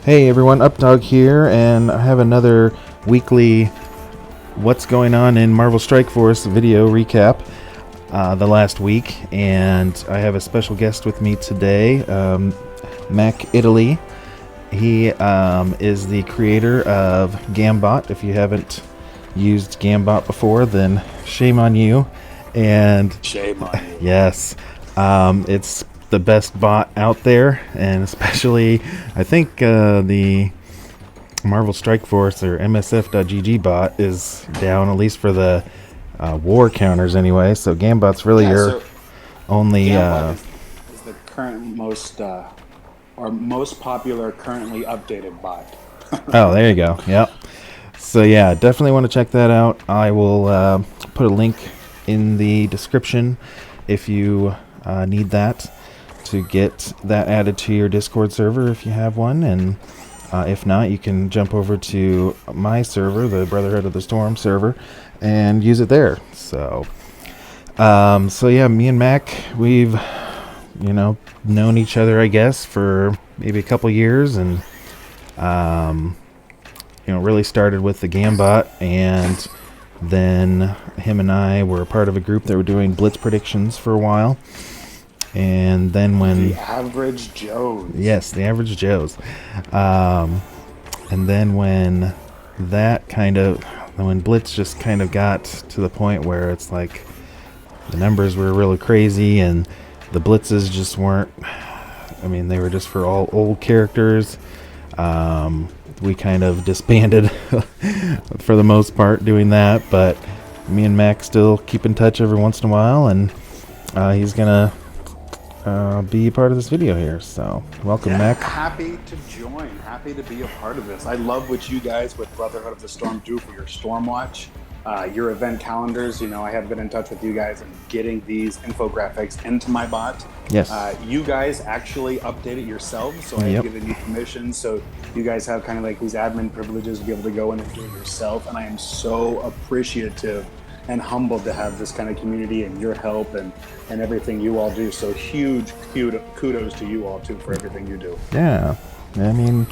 Hey everyone, Updog here, and I have another weekly What's Going On in Marvel Strike Force video recap the last week, and I have a special guest with me today, MacItaly. He is the creator of Gambot. If you haven't used Gambot before, then shame on you. And shame on you. Yes, it's the best bot out there, and especially I think the Marvel Strike Force or MSF.gg bot is down, at least for the war counters anyway. So Gambot's really your only Gambot is the current most popular currently updated bot. Oh, there you go. Yep. So yeah, definitely want to check that out. I will put a link in the description if you need that, to get that added to your Discord server if you have one, and if not, you can jump over to my server, the Brotherhood of the Storm server, and use it there. So yeah, me and Mac, we've known each other, I guess, for maybe a couple years, and really started with the Gambot, and then him and I were a part of a group that were doing blitz predictions for a while. And then when... The Average Joes. Yes, the Average Joes. And then when Blitz just kind of got to the point where it's like the numbers were really crazy and the blitzes just weren't... I mean, they were just for all old characters. We kind of disbanded for the most part doing that, but me and Mac still keep in touch every once in a while, and he's gonna be part of this video here. So welcome, Mac. Happy to join, happy to be a part of this. I love what you guys with Brotherhood of the Storm do for your Stormwatch, your event calendars. I have been in touch with you guys and getting these infographics into my bot. Yes. You guys actually update it yourselves, so I have given you permission, so you guys have kind of like these admin privileges to be able to go in and do it yourself, and I am so appreciative and humbled to have this kind of community and your help and everything you all do. So huge kudos to you all too for everything you do. Yeah, I mean,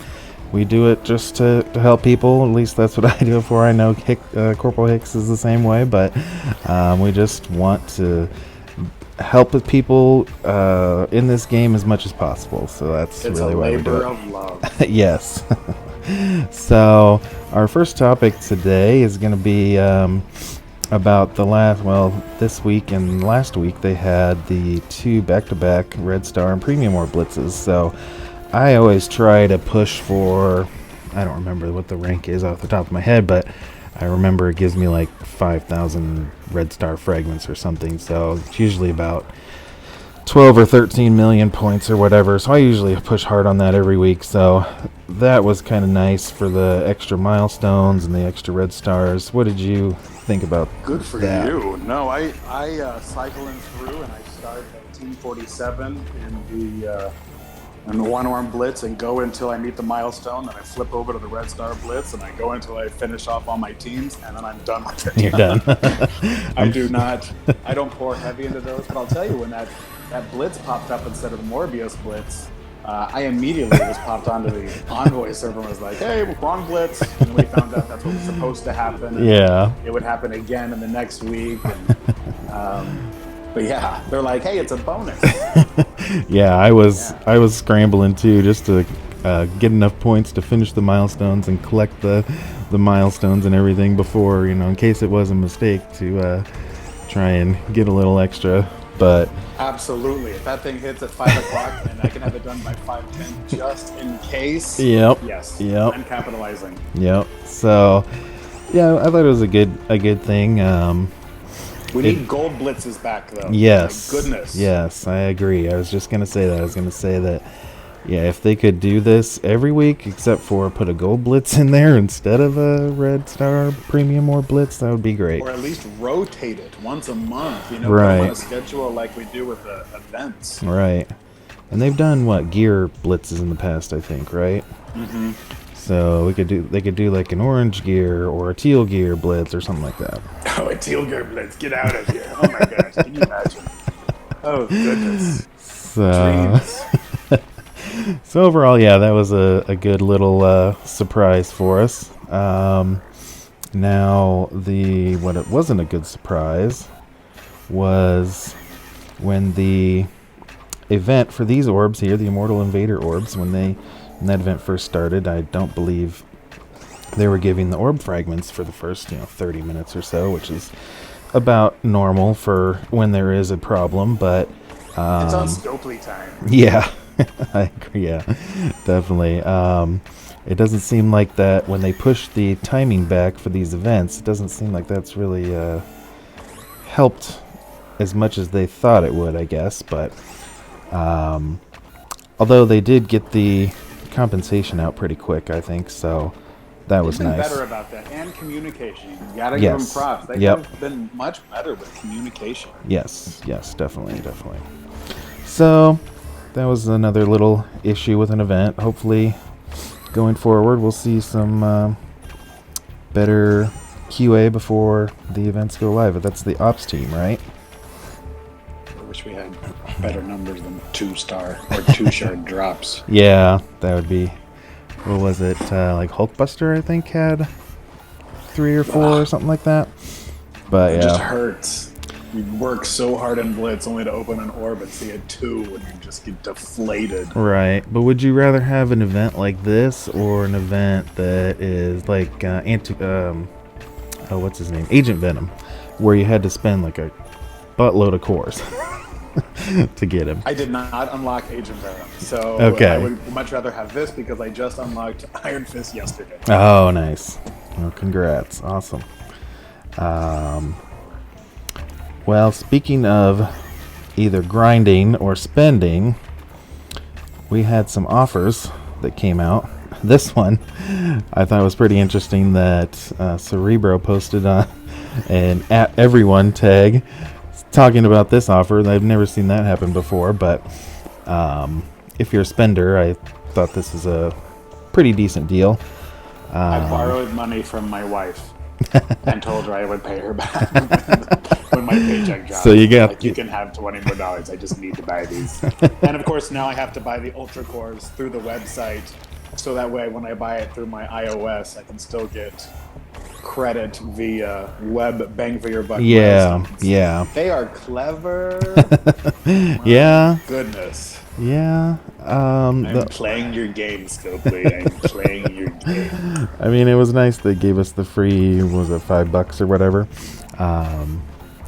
we do it just to help people. At least that's what I do it for. I know Corporal Hicks is the same way, but we just want to help with people in this game as much as possible. So that's really why we do it. It's a labor of love. Yes. So our first topic today is going to be about this week and last week they had the 2 back-to-back Red Star and Premium War blitzes. So I always try to push for, I don't remember what the rank is off the top of my head, but I remember it gives me like 5,000 Red Star fragments or something. So it's usually about 12 or 13 million points or whatever. So I usually push hard on that every week. So that was kind of nice for the extra milestones and the extra Red Stars. What did you think about that? Good for you. No, I cycle in through and I start at Team 47 in the one-arm blitz and go until I meet the milestone. Then I flip over to the Red Star blitz and I go until I finish off all my teams, and then I'm done with it. You're done. I don't pour heavy into those, but I'll tell you, when that blitz popped up instead of the Morbius blitz, I immediately was popped onto the Envoy server and was like, hey, wrong blitz. And we found out that's what was supposed to happen. And it would happen again in the next week. And, but yeah, they're like, hey, it's a bonus. Yeah, I was scrambling too, just to get enough points to finish the milestones and collect the milestones and everything before, in case it was a mistake, to try and get a little extra. But absolutely, if that thing hits at 5 o'clock and I can have it done by 5:10 just in case. Yep. Yes. Yep. I'm capitalizing. Yep. So yeah, I thought it was a good thing. We need gold blitzes back, though. Yes. My goodness. Yes, I agree. I was just going to say that. I was going to say that, yeah, if they could do this every week, except for put a gold blitz in there instead of a Red Star Premium or blitz, that would be great. Or at least rotate it once a month, right. On a schedule like we do with the events. Right. And they've done, gear blitzes in the past, I think, right? Mm-hmm. So they could do like an orange gear or a teal gear blitz or something like that. Oh, a teal gear blitz! Get out of here! Oh my gosh! Can you imagine? Oh goodness! So So overall, yeah, that was a good little surprise for us. Now, what it wasn't a good surprise was when the event for these orbs here, the Immortal Invader orbs, when that event first started, I don't believe they were giving the orb fragments for the first 30 minutes or so, which is about normal for when there is a problem, but it's on Scopely time. Yeah, I agree. Yeah, definitely. It doesn't seem like that when they push the timing back for these events. It doesn't seem like that's really helped as much as they thought it would, I guess. But although they did get the compensation out pretty quick, I think so. That was They've been nice. better about that, and communication. You gotta give them props. They've been much better with communication. Yes, definitely. So that was another little issue with an event. Hopefully, going forward, we'll see some better QA before the events go live. But that's the ops team, right? I wish we had better numbers than 2-star or 2-shard drops. Yeah, that would be. What was it? Like Hulkbuster, I think, had 3 or 4 or something like that. But it yeah, just hurts. You work so hard in Blitz only to open an orb and see a 2 and you just get deflated. Right. But would you rather have an event like this or an event that is like what's his name? Agent Venom, where you had to spend like a buttload of cores to get him? I did not unlock Agent Venom, so okay. I would much rather have this because I just unlocked Iron Fist yesterday. Oh, nice. Well, congrats. Awesome. Well, speaking of either grinding or spending, we had some offers that came out. This one I thought was pretty interesting that Cerebro posted on an @everyone tag talking about this offer. I've never seen that happen before, but if you're a spender, I thought this was a pretty decent deal. I borrowed money from my wife and told her I would pay her back when my paycheck dropped. So you got you can have $20 more. I just need to buy these. And of course now I have to buy the Ultra Cores through the website, so that way when I buy it through my iOS I can still get credit via web bang for your buck. Yeah. They are clever. Yeah. Goodness. Yeah. I'm playing your game, Scopely. I'm playing your game. I mean, it was nice they gave us the free, was it $5 or whatever?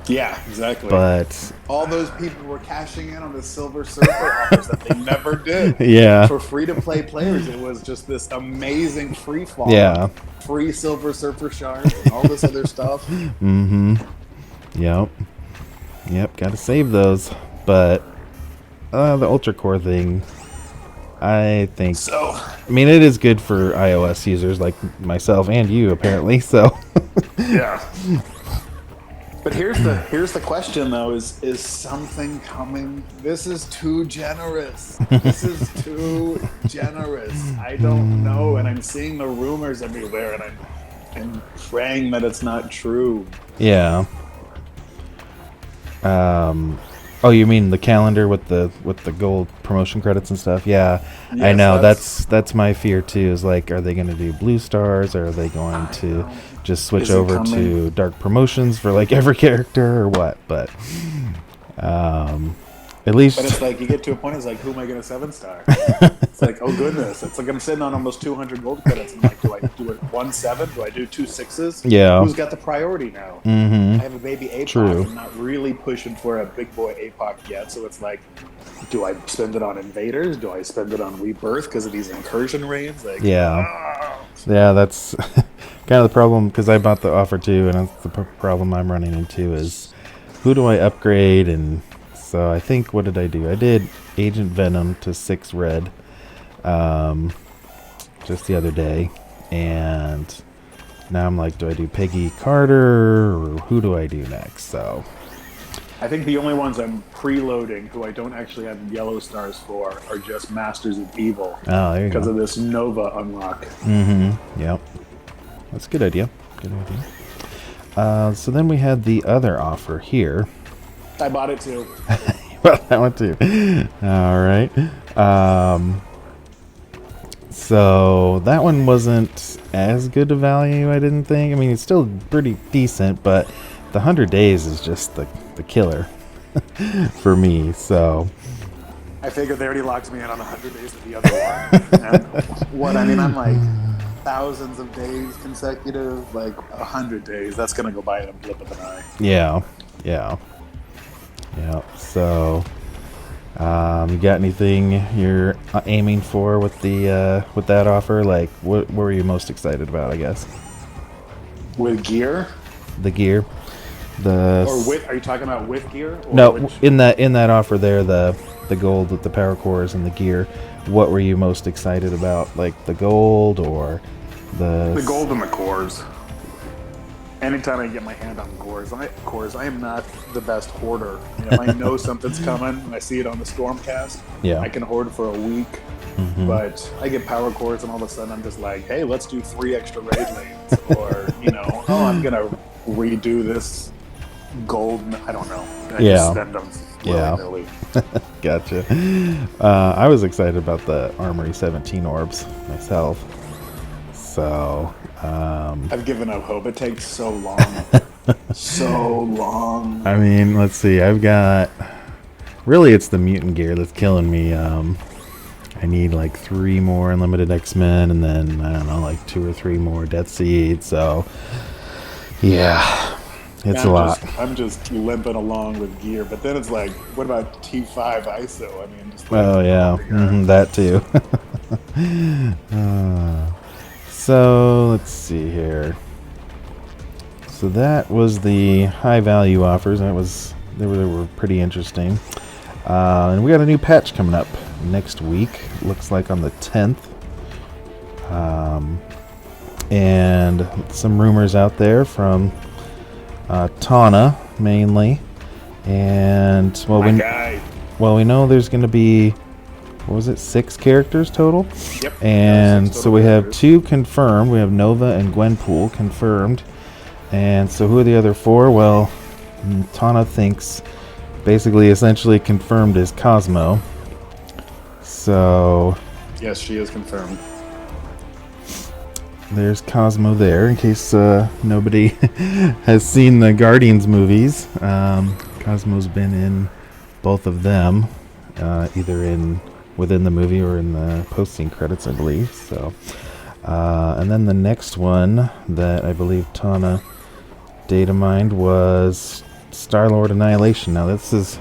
Yeah, exactly. But all those people were cashing in on the Silver Surfer offers that they never did. Yeah. For free-to-play players, it was just this amazing free fall. Yeah. Free Silver Surfer shards and all this other stuff. Mm-hmm. Yep, gotta save those. But the Ultra Core thing, I think... So... I mean, it is good for iOS users like myself and you, apparently, so... Yeah. But here's the question though: is something coming? This is too generous. This is too generous. I don't know, and I'm seeing the rumors everywhere, and I'm praying that it's not true. Yeah. Oh, you mean the calendar with the gold promotion credits and stuff? Yeah, yes, I know. That's my fear too. Is like, are they going to do blue stars, or are they going to just switch over to dark promotions for like every character, or what? But at least. But it's like you get to a point. It's like, who am I going to 7-star? It's like, oh goodness! It's like I'm sitting on almost 200 gold credits. I'm like, do I do it 1 7? Do I do 2 6s? Yeah. Who's got the priority now? Mm-hmm. I have a baby APOC. True. I'm not really pushing for a big boy APOC yet, so it's like, do I spend it on invaders? Do I spend it on rebirth because of these incursion raids? Like, yeah, that's kind of the problem, because I bought the offer too, and that's the problem I'm running into is who do I upgrade? And so I think, what did I do? I did Agent Venom to 6 red just the other day, and now I'm like, do I do Peggy Carter, or who do I do next? So I think the only ones I'm preloading, who I don't actually have yellow stars for, are just Masters of Evil. Oh, there you because go. of this Nova unlock. Mm-hmm. Yep. That's a good idea. Good idea. So then we had the other offer here. I bought it too. Well, that one too. All right. So that one wasn't as good a value, I didn't think. I mean, it's still pretty decent, but the 100 days is just the killer for me. So I figured they already locked me in on 100 days of the other one. And I'm like thousands of days consecutive, like 100 days. That's gonna go by in a blip of an eye. yeah. So, you got anything you're aiming for with the with that offer? Like, what were you most excited about? I guess With gear, the gear, are you talking about with gear? Or no, in that offer there, the gold with the power cores and the gear. What were you most excited about? Like the gold or the gold and the cores. Anytime I get my hand on cores, I am not the best hoarder. If I know something's coming and I see it on the Stormcast, I can hoard for a week. Mm-hmm. But I get power cores and all of a sudden I'm just like, hey, let's do 3 extra raid lanes. Or, I'm going to redo this gold. I don't know. I just spend them willy-nilly. Gotcha. I was excited about the Armory 17 orbs myself. So... I've given up hope. It takes so long. So long. I mean, let's see. I've got... Really, it's the mutant gear that's killing me. I need like 3 more Unlimited X-Men and then, I don't know, like 2 or 3 more Death Seed. So, yeah. It's a lot. I'm just limping along with gear. But then it's like, what about T5 ISO? I mean, just like... Oh, yeah. That too. So let's see here. So that was the high value offers. They were pretty interesting. And we got a new patch coming up next week. Looks like on the 10th. And some rumors out there from Tana mainly. And we know there's going to be, what was it, 6 characters total? Yep. And so we have 2 confirmed. We have Nova and Gwenpool confirmed. And so who are the other 4? Well, Tana thinks basically essentially confirmed is Cosmo. So... Yes, she is confirmed. There's Cosmo there, in case nobody has seen the Guardians movies. Cosmo's been in both of them, either within the movie or in the post-scene credits, I believe. So, and then the next one that I believe Tana data mined was Star-Lord Annihilation. Now this is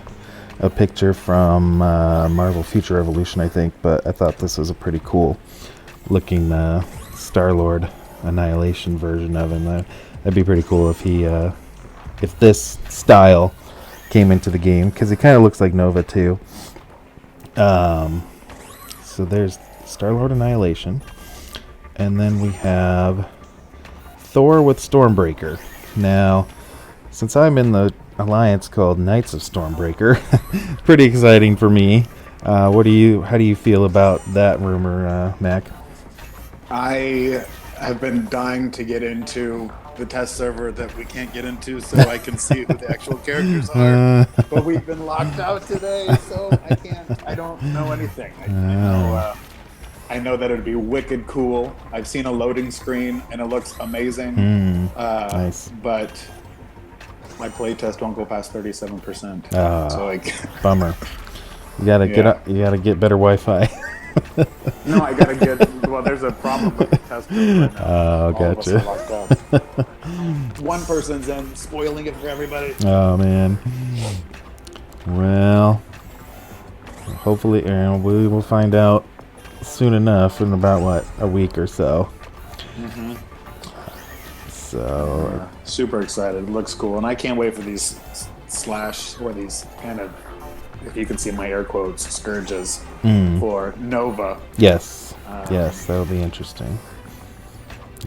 a picture from Marvel Future Evolution, I think, but I thought this was a pretty cool looking Star-Lord Annihilation version of him. That'd be pretty cool if if this style came into the game, because he kind of looks like Nova too. So there's Star-Lord Annihilation. And then we have Thor with Stormbreaker. Now, since I'm in the alliance called Knights of Stormbreaker, pretty exciting for me. How do you feel about that rumor, Mac? I have been dying to get into the test server that we can't get into so I can see who the actual characters are. But we've been locked out today, so I don't know anything. I know that it'd be wicked cool. I've seen a loading screen and it looks amazing. Nice. But my playtest won't go past 37%. So bummer. You gotta get better Wi-Fi. No, I gotta get. Well, there's a problem with the test right now. Oh, gotcha. One person's in, spoiling it for everybody. Oh man. Well, hopefully, we will find out soon enough, in about a week or so. Mm-hmm. So super excited. It looks cool, and I can't wait for these these kind of, if you can see my air quotes, scourges for Nova. Yes. Yes, that'll be interesting.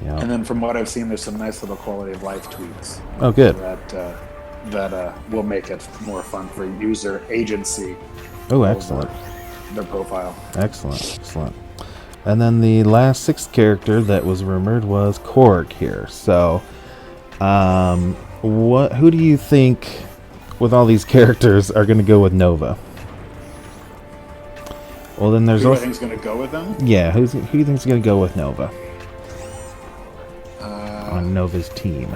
Yeah. And then from what I've seen, there's some nice little quality of life tweaks. Oh, good. That will make it more fun for user agency. Oh, excellent. Their profile. Excellent. And then the last 6th character that was rumored was Korg here. So, who do you think, with all these characters, are going to go with Nova? Well, then there's Who do I also... think's going to go with them? Yeah, who do you think's going to go with Nova? On Nova's team.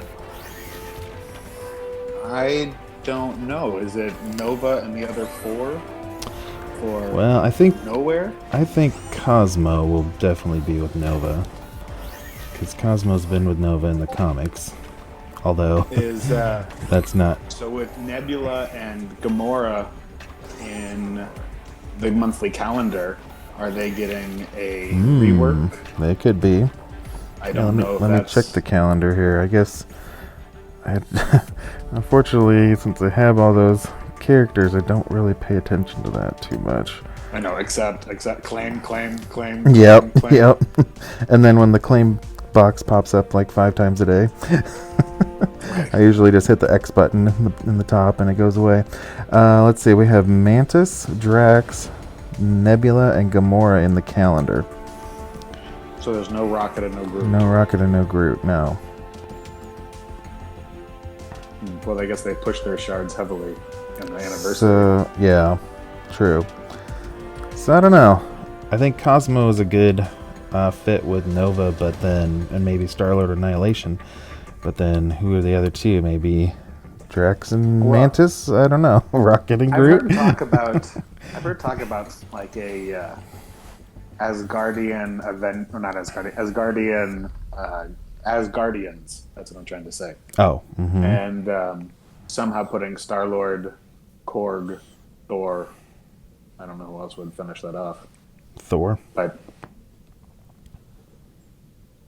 I don't know. Is it Nova and the other 4? Or Well, I think Cosmo will definitely be with Nova. Because Cosmo's been with Nova in the comics. Although, is that's not... So with Nebula and Gamora in the monthly calendar, are they getting a rework? They could be. I don't know. Let me check the calendar here. I guess... Unfortunately, since I have all those characters, I don't really pay attention to that too much. I know, except claim. Yep. And then when the claim box pops up like 5 times a day, I usually just hit the X button in the top and it goes away. Let's see, we have Mantis, Drax, Nebula, and Gamora in the calendar. So there's no Rocket and no Groot. No Rocket and no Groot, no. Well, I guess they pushed their shards heavily in the anniversary. So, yeah, true. So, I don't know. I think Cosmo is a good fit with Nova, but then, and maybe Star-Lord or Annihilation. But then, who are the other two? Maybe Drax and Mantis? I don't know. Rocket and Groot? I've heard talk about like a Asgardian event, or not Asgardian, Asgardians. That's what I'm trying to say. Oh. Mm-hmm. And somehow putting Star-Lord, Korg, Thor. I don't know who else would finish that off. Thor. But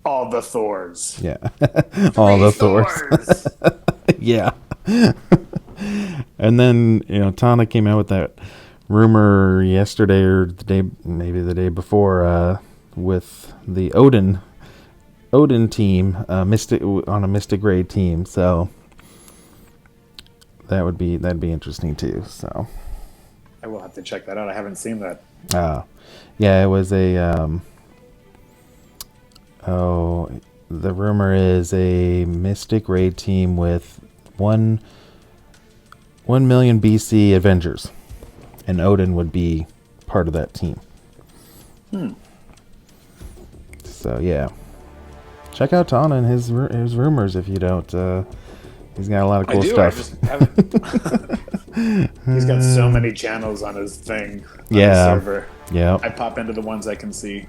all the Thors. Yeah. All the Thors. Yeah. And then, Tana came out with that rumor yesterday or maybe the day before, with the Odin team, on a Mystic Raid team. So that'd be interesting too. So I will have to check that out. I haven't seen that. Yeah, it was the rumor is a Mystic Raid team with 1 million BC Avengers, and Odin would be part of that team. So yeah, check out Tana and his rumors if you don't. He's got a lot of cool stuff. I just haven't. He's got so many channels on his thing. On his server. Yeah. I pop into the ones I can see.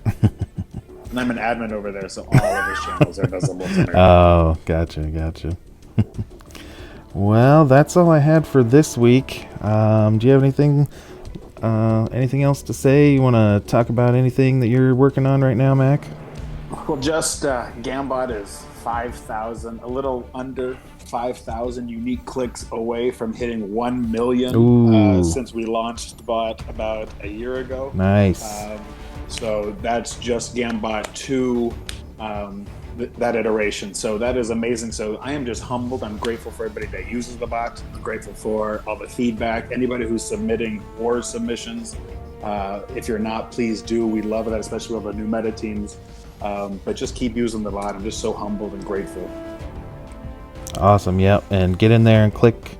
And I'm an admin over there, so all of his channels are visible to me. Oh, gotcha. Well, that's all I had for this week. Do you have anything else to say? You want to talk about anything that you're working on right now, Mac? Well, just Gambot is 5,000, a little under 5,000 unique clicks away from hitting 1 million since we launched the bot about a year ago. Nice. So that's just Gambot 2, that iteration. So that is amazing. So I am just humbled. I'm grateful for everybody that uses the bot. I'm grateful for all the feedback. Anybody who's submitting war submissions. If you're not, please do. We love that, especially with the new meta teams. But just keep using the bot. I'm just so humbled and grateful. Awesome. Yep. And get in there and click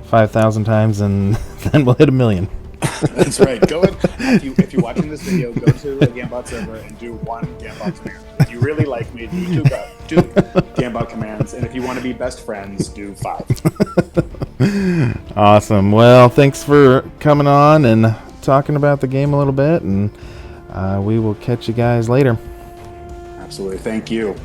5,000 times, and then we'll hit 1 million. That's right. Go in. If you're watching this video, go to a Gambot server and do 1 Gambot command. If you really like me, do 2 Gambot commands. And if you want to be best friends, do 5. Awesome. Well, thanks for coming on and talking about the game a little bit, and we will catch you guys later. Absolutely. Thank you.